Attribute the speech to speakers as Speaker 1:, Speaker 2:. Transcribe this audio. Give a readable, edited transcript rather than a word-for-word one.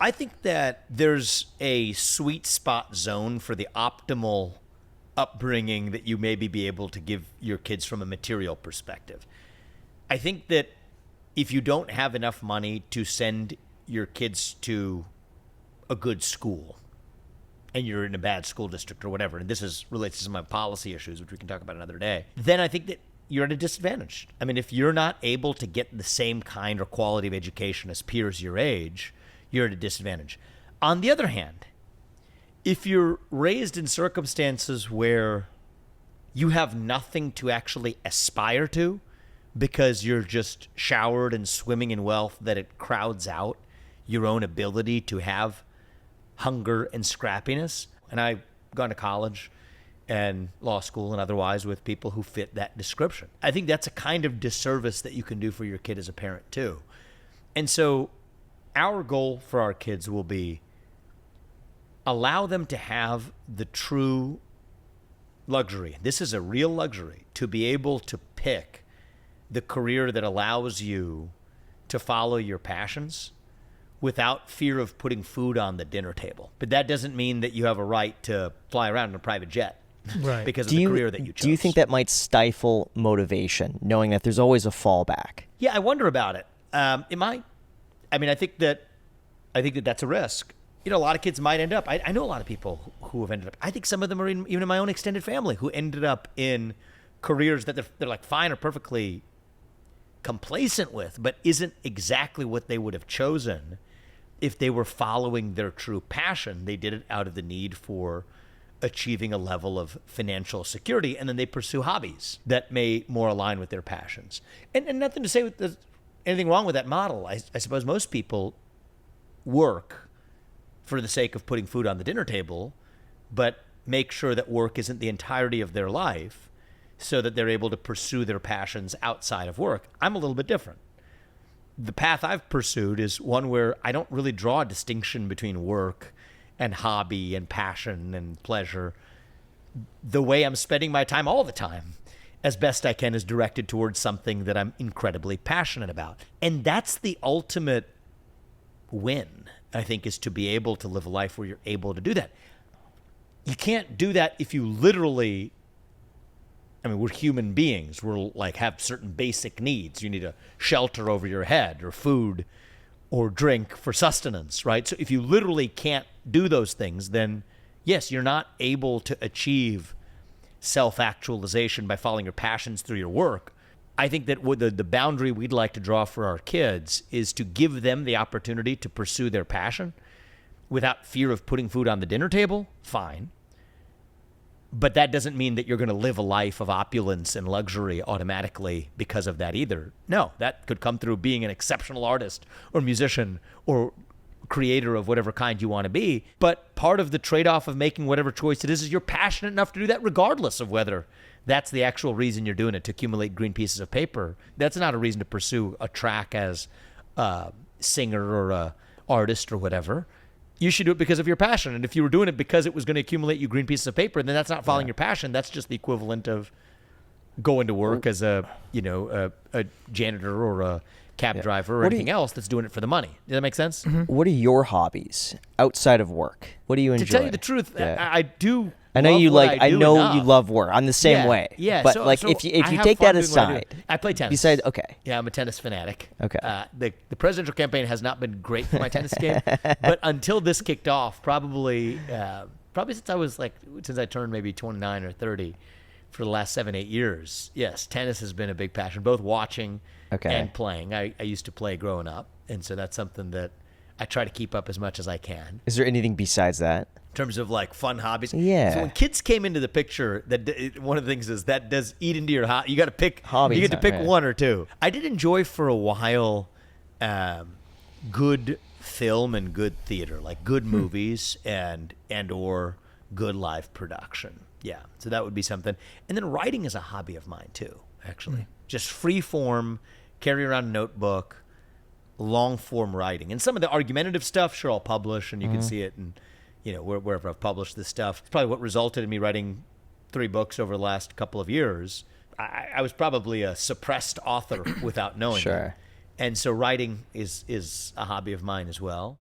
Speaker 1: I think that there's a sweet spot zone for the optimal upbringing that you maybe be able to give your kids from a material perspective. I think that if you don't have enough money to send your kids to a good school and you're in a bad school district or whatever, and this relates to some of my policy issues, which we can talk about another day, then I think that you're at a disadvantage. I mean, if you're not able to get the same kind or quality of education as peers your age, you're at a disadvantage. On the other hand, if you're raised in circumstances where you have nothing to actually aspire to because you're just showered and swimming in wealth that it crowds out your own ability to have hunger and scrappiness, and I've gone to college and law school and otherwise with people who fit that description. I think that's a kind of disservice that you can do for your kid as a parent too. And so our goal for our kids will be allow them to have the true luxury. This is a real luxury to be able to pick the career that allows you to follow your passions without fear of putting food on the dinner table. But that doesn't mean that you have a right to fly around in a private jet.
Speaker 2: Right.
Speaker 1: Because of the career that you chose.
Speaker 3: Do you think that might stifle motivation, knowing that there's always a fallback?
Speaker 1: Yeah, I wonder about it. It might. I mean, I think that that's a risk. You know, a lot of kids might end up. I know a lot of people who have ended up. I think some of them are even in my own extended family who ended up in careers that they're like fine or perfectly complacent with, but isn't exactly what they would have chosen if they were following their true passion. They did it out of the need for achieving a level of financial security, and then they pursue hobbies that may more align with their passions. And nothing to say with anything wrong with that model. I suppose most people work for the sake of putting food on the dinner table, but make sure that work isn't the entirety of their life so that they're able to pursue their passions outside of work. I'm a little bit different. The path I've pursued is one where I don't really draw a distinction between work and hobby and passion and pleasure. The way I'm spending my time all the time, as best I can, is directed towards something that I'm incredibly passionate about. And that's the ultimate win, I think, is to be able to live a life where you're able to do that. You can't do that if you literally, I mean, we're human beings. We're like have certain basic needs. You need a shelter over your head or food or drink for sustenance, right? So if you literally can't do those things, then yes, you're not able to achieve self-actualization by following your passions through your work. I think that the boundary we'd like to draw for our kids is to give them the opportunity to pursue their passion without fear of putting food on the dinner table. Fine. But that doesn't mean that you're going to live a life of opulence and luxury automatically because of that either. No, that could come through being an exceptional artist or musician or creator of whatever kind you want to be. But part of the trade-off of making whatever choice it is you're passionate enough to do that regardless of whether that's the actual reason you're doing it, to accumulate green pieces of paper. That's not a reason to pursue a track as a singer or a artist or whatever. You should do it because of your passion. And if you were doing it because it was going to accumulate you green pieces of paper, then that's not following your passion. That's just the equivalent of going to work as a janitor or a cab driver or anything else that's doing it for the money. Does that make sense?
Speaker 3: Mm-hmm. What are your hobbies outside of work? What do you enjoy?
Speaker 1: To tell you the truth, I do.
Speaker 3: I know you like. I know
Speaker 1: enough.
Speaker 3: you love work. I'm the same way.
Speaker 1: Yeah.
Speaker 3: But
Speaker 1: so
Speaker 3: if you
Speaker 1: I have
Speaker 3: take
Speaker 1: fun
Speaker 3: that
Speaker 1: doing what
Speaker 3: aside,
Speaker 1: I play tennis.
Speaker 3: Besides, okay.
Speaker 1: Yeah, I'm a tennis fanatic.
Speaker 3: Okay.
Speaker 1: The presidential campaign has not been great for my tennis game, but until this kicked off, probably since I turned maybe 29 or 30, for the last 7-8 years, yes, tennis has been a big passion, both watching and playing. I used to play growing up, and so that's something that I try to keep up as much as I can.
Speaker 3: Is there anything besides that?
Speaker 1: In terms of like fun hobbies?
Speaker 3: Yeah.
Speaker 1: So when kids came into the picture, one of the things is that does eat into your hobby. You got to pick
Speaker 3: hobbies.
Speaker 1: You get to pick one or two. I did enjoy for a while good film and good theater, like good movies and or good live production. Yeah, so that would be something. And then writing is a hobby of mine too, actually. Just free form, carry around a notebook, long form writing. And some of the argumentative stuff, sure, I'll publish, and you can see it and wherever I've published this stuff. It's probably what resulted in me writing 3 books over the last couple of years. I was probably a suppressed author without knowing it. And so writing is a hobby of mine as well.